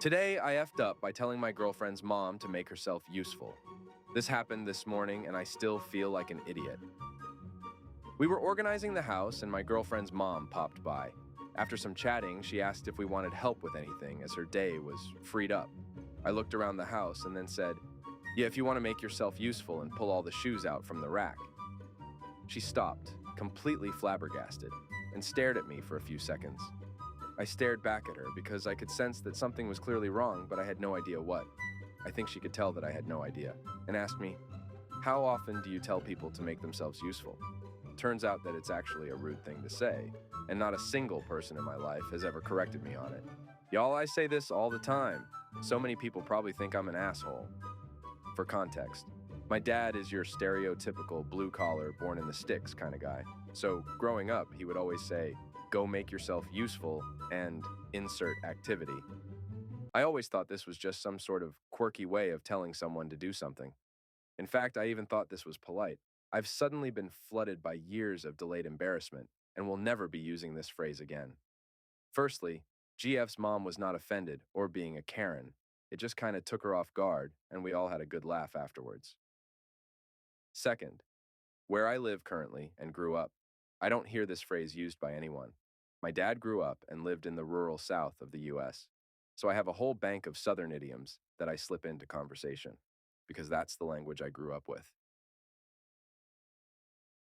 Today, I effed up by telling my girlfriend's mom to make herself useful. This happened this morning, and I still feel like an idiot. We were organizing the house, and my girlfriend's mom popped by. After some chatting, she asked if we wanted help with anything, as her day was freed up. I looked around the house and then said, "Yeah, if you want to make yourself useful and pull all the shoes out from the rack." She stopped, completely flabbergasted, and stared at me for a few seconds. I stared back at her because I could sense that something was clearly wrong, but I had no idea what. I think she could tell that I had no idea, and asked me, "How often do you tell people to make themselves useful?" Turns out that it's actually a rude thing to say, and not a single person in my life has ever corrected me on it. Y'all, I say this all the time. So many people probably think I'm an asshole. For context, my dad is your stereotypical blue-collar, born-in-the-sticks kind of guy. So growing up, he would always say, "Go make yourself useful," and insert activity. I always thought this was just some sort of quirky way of telling someone to do something. In fact, I even thought this was polite. I've suddenly been flooded by years of delayed embarrassment and will never be using this phrase again. Firstly, GF's mom was not offended or being a Karen. It just kind of took her off guard, and we all had a good laugh afterwards. Second, where I live currently and grew up, I don't hear this phrase used by anyone. My dad grew up and lived in the rural south of the US, so I have a whole bank of southern idioms that I slip into conversation, because that's the language I grew up with.